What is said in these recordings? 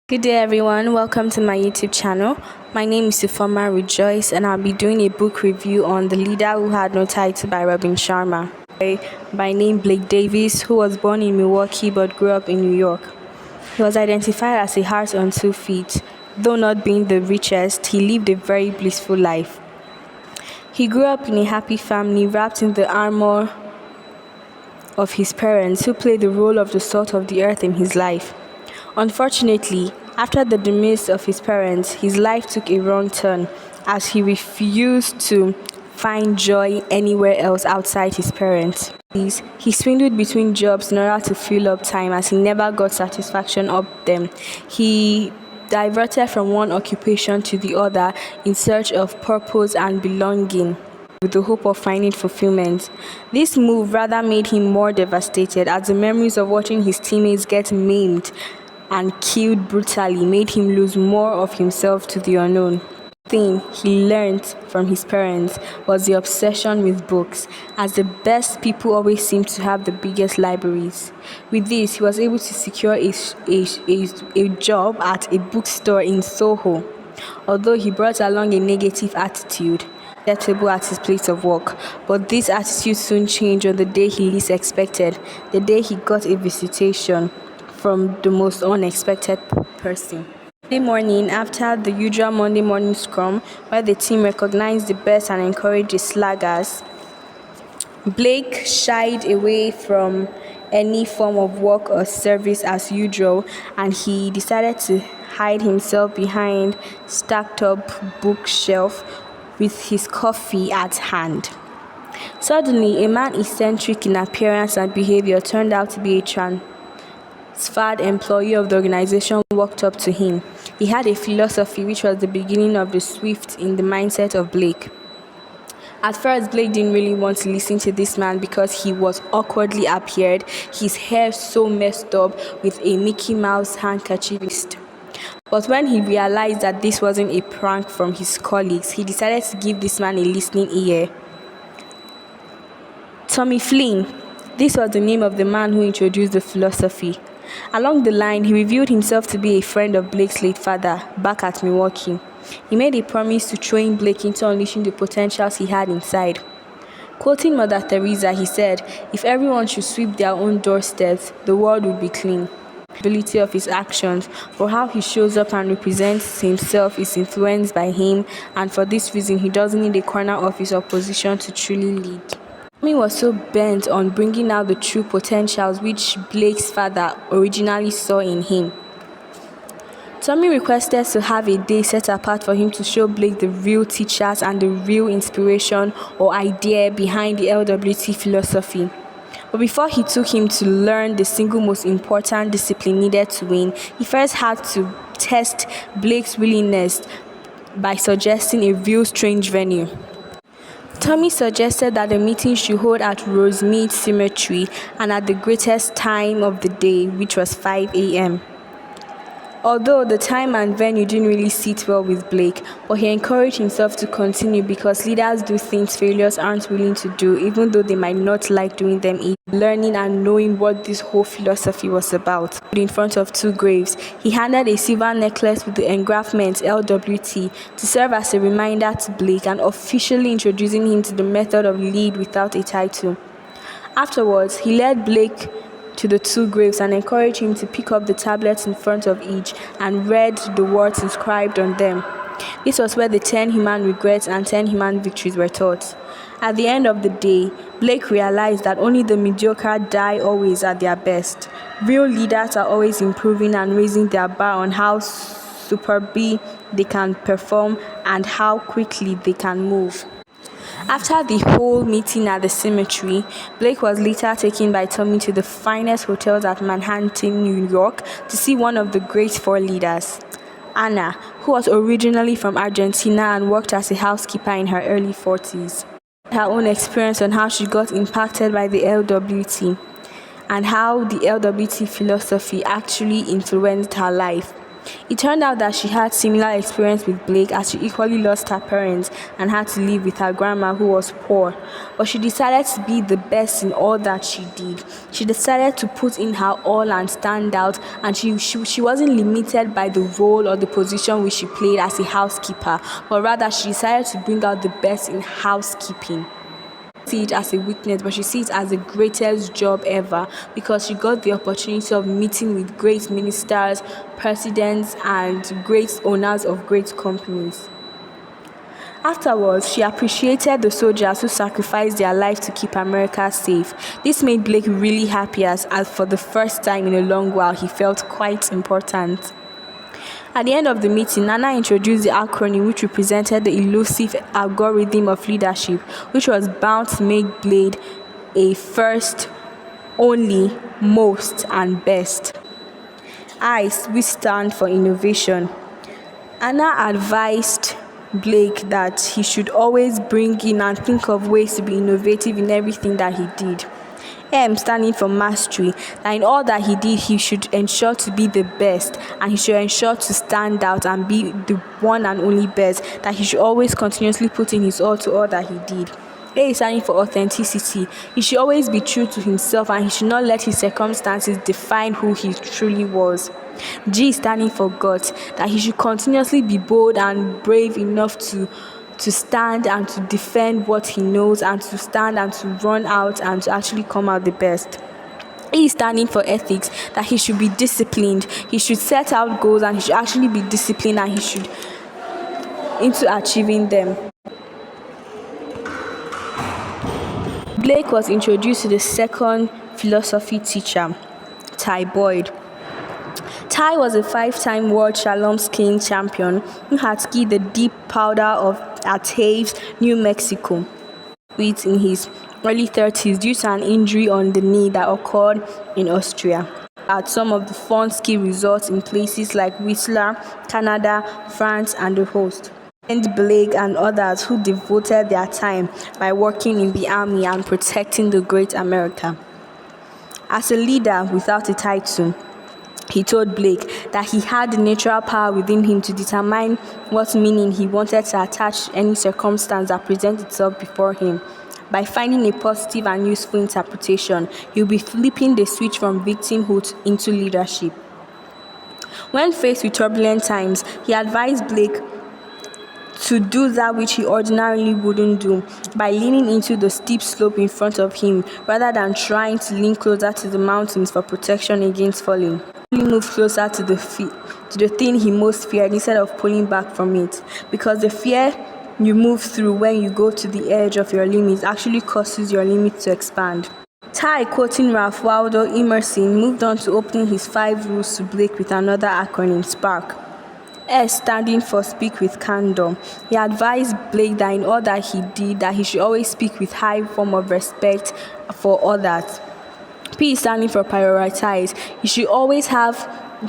Good day, everyone. Welcome to my YouTube channel. My name is Sufoma Rejoice, and I'll be doing a book review on The Leader Who Had No Title by Robin Sharma. By name Blake Davis, who was born in Milwaukee but grew up in New York. He was identified as a heart on 2 feet. Though not being the richest, he lived a very blissful life. He grew up in a happy family wrapped in the armor of his parents, who played the role of the salt of the earth in his life. Unfortunately, after the demise of his parents, his life took a wrong turn as he refused to find joy anywhere else outside his parents. He swindled between jobs in order to fill up time as he never got satisfaction of them. He diverted from one occupation to the other in search of purpose and belonging, with the hope of finding fulfillment. This move rather made him more devastated, as the memories of watching his teammates get maimed and killed brutally made him lose more of himself to the unknown. The thing he learned from his parents was the obsession with books, as the best people always seem to have the biggest libraries. With this, he was able to secure a job at a bookstore in Soho. Although he brought along a negative attitude, acceptable at his place of work, but this attitude soon changed on the day he least expected, the day he got a visitation from the most unexpected person. Monday morning, after the usual Monday morning scrum, where the team recognized the best and encouraged the slaggers, Blake shied away from any form of work or service as usual, and he decided to hide himself behind stacked up bookshelf with his coffee at hand. Suddenly, a man eccentric in appearance and behavior turned out to be a transferred employee of the organization walked up to him. He had a philosophy which was the beginning of the swift in the mindset of Blake. At first, Blake didn't really want to listen to this man because he was awkwardly appeared, his hair so messed up with a Mickey Mouse handkerchief. But when he realized that this wasn't a prank from his colleagues, he decided to give this man a listening ear. Tommy Flynn. This was the name of the man who introduced the philosophy. Along the line, he revealed himself to be a friend of Blake's late father back at Milwaukee. He made a promise to train Blake into unleashing the potentials he had inside. Quoting Mother Teresa, he said, "If everyone should sweep their own doorsteps, the world would be clean." The ability of his actions, for how he shows up and represents himself, is influenced by him, and for this reason, he doesn't need a corner office or position to truly lead. Tommy was so bent on bringing out the true potentials which Blake's father originally saw in him. Tommy requested to have a day set apart for him to show Blake the real teachers and the real inspiration or idea behind the LWT philosophy. But before he took him to learn the single most important discipline needed to win, he first had to test Blake's willingness by suggesting a real strange venue. Tommy suggested that the meeting should hold at Rosemead Cemetery and at the greatest time of the day, which was 5 a.m. Although the time and venue didn't really sit well with Blake, but he encouraged himself to continue because leaders do things failures aren't willing to do, even though they might not like doing them. Learning and knowing what this whole philosophy was about. In front of 2 graves, he handed a silver necklace with the engraftment LWT to serve as a reminder to Blake and officially introducing him to the method of lead without a title. Afterwards, he led Blake to the 2 graves and encouraged him to pick up the tablets in front of each and read the words inscribed on them. This was where the 10 human regrets and 10 human victories were taught. At the end of the day, Blake realized that only the mediocre die always at their best. Real leaders are always improving and raising their bar on how superbly they can perform and how quickly they can move. After the whole meeting at the cemetery, Blake was later taken by Tommy to the finest hotels at Manhattan, New York, to see one of the great 4 leaders, Anna, who was originally from Argentina and worked as a housekeeper in her early 40s. Her own experience on how she got impacted by the LWT and how the LWT philosophy actually influenced her life. It turned out that she had similar experience with Blake, as she equally lost her parents and had to live with her grandma, who was poor. But she decided to be the best in all that she did. She decided to put in her all and stand out, and she wasn't limited by the role or the position which she played as a housekeeper, but rather she decided to bring out the best in housekeeping. See it as a weakness, but she sees it as the greatest job ever, because she got the opportunity of meeting with great ministers, presidents, and great owners of great companies. Afterwards, she appreciated the soldiers who sacrificed their life to keep America safe. This made Blake really happy, as for the first time in a long while, he felt quite important. At the end of the meeting, Nana introduced the acronym, which represented the elusive algorithm of leadership, which was bound to make Blake a first, only, most, and best. ICE, which stand for innovation. Anna advised Blake that he should always bring in and think of ways to be innovative in everything that he did. M, standing for mastery, that in all that he did, he should ensure to be the best, and he should ensure to stand out and be the one and only best, that he should always continuously put in his all to all that he did. A is standing for authenticity. He should always be true to himself, and he should not let his circumstances define who he truly was. G is standing for guts, that he should continuously be bold and brave enough to stand and to defend what he knows, and to stand and to run out and to actually come out the best. E is standing for ethics, that he should be disciplined. He should set out goals, and he should actually be disciplined, and he should into achieving them. Blake was introduced to the second philosophy teacher, Ty Boyd. Ty was a 5-time World Slalom skiing champion who had skied the deep powder at Haves, New Mexico, in his early 30s due to an injury on the knee that occurred in Austria. At some of the fun ski resorts in places like Whistler, Canada, France, and the host. And Blake and others who devoted their time by working in the army and protecting the great America. As a leader without a title, he told Blake that he had the natural power within him to determine what meaning he wanted to attach to any circumstance that presented itself before him. By finding a positive and useful interpretation, he'll be flipping the switch from victimhood into leadership. When faced with turbulent times, he advised Blake to do that which he ordinarily wouldn't do, by leaning into the steep slope in front of him rather than trying to lean closer to the mountains for protection against falling. He moved closer to the thing he most feared instead of pulling back from it, because the fear you move through when you go to the edge of your limits actually causes your limits to expand. Ty, quoting Ralph Waldo Emerson, moved on to opening his 5 rules to Blake with another acronym, SPARK. S, standing for speak with candor. He advised Blake that in all that he did, that he should always speak with high form of respect for others. P, standing for prioritize. He should always have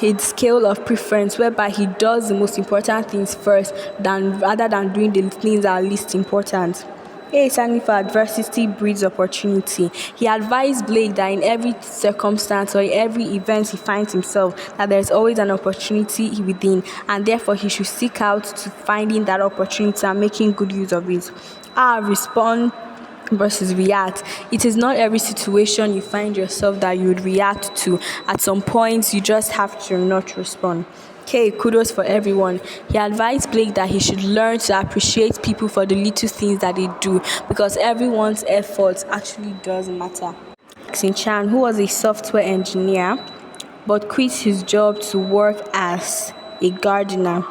a scale of preference whereby he does the most important things first, rather than doing the things that are least important. A, standing for adversity breeds opportunity. He advised Blake that in every circumstance or every event he finds himself, that there's always an opportunity within, and therefore he should seek out to finding that opportunity and making good use of it. R, respond versus react. It is not every situation you find yourself that you would react to. At some points, you just have to not respond. K, kudos for everyone. He advised Blake that he should learn to appreciate people for the little things that they do, because everyone's efforts actually does matter. Xin Chan, who was a software engineer but quit his job to work as a gardener.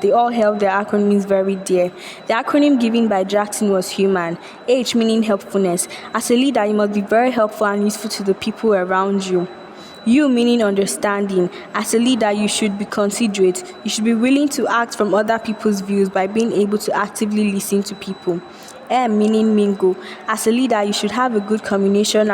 They all held their acronyms very dear. The acronym given by Jackson was HUMAN, H meaning helpfulness. As a leader, you must be very helpful and useful to the people around you. U meaning understanding. As a leader, you should be considerate. You should be willing to act from other people's views by being able to actively listen to people. M meaning mingle. As a leader, you should have a good communication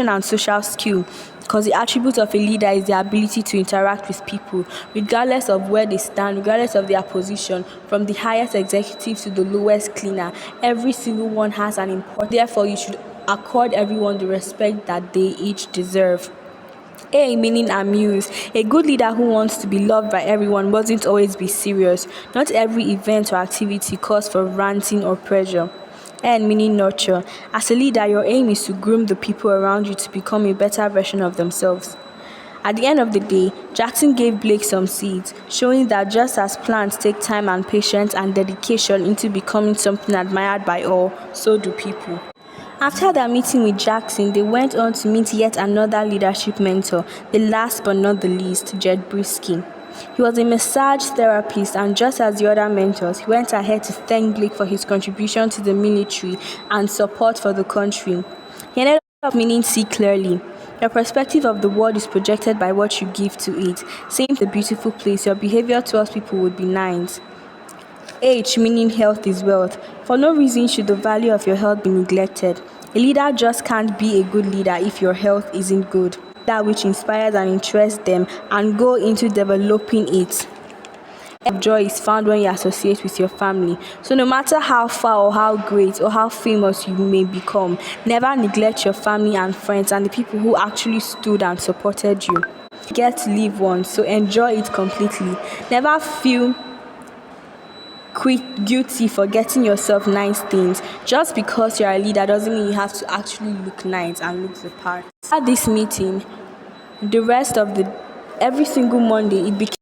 and social skill, because the attribute of a leader is the ability to interact with people, regardless of where they stand, regardless of their position, from the highest executive to the lowest cleaner. Every single one has an importance. Therefore, you should accord everyone the respect that they each deserve. A meaning amuse. A good leader who wants to be loved by everyone mustn't always be serious. Not every event or activity calls for ranting or pressure. N meaning nurture. As a leader, your aim is to groom the people around you to become a better version of themselves. At the end of the day, Jackson gave Blake some seeds, showing that just as plants take time and patience and dedication into becoming something admired by all, so do people. After their meeting with Jackson, they went on to meet yet another leadership mentor, the last but not the least, Jed Brisky. He was a massage therapist, and just as the other mentors, he went ahead to thank Blake for his contribution to the military and support for the country. He ended up meaning see clearly. Your perspective of the world is projected by what you give to it. Same with a beautiful place, your behavior towards people would be nice. H meaning health is wealth. For no reason should the value of your health be neglected. A leader just can't be a good leader if your health isn't good. That which inspires and interests them and go into developing it. Joy is found when you associate with your family. So no matter how far or how great or how famous you may become, never neglect your family and friends and the people who actually stood and supported you. You get to live once, so enjoy it completely. Never feel guilty for getting yourself nice things. Just because you're a leader doesn't mean you have to actually look nice and look the part. At this meeting, the rest of the every single Monday it became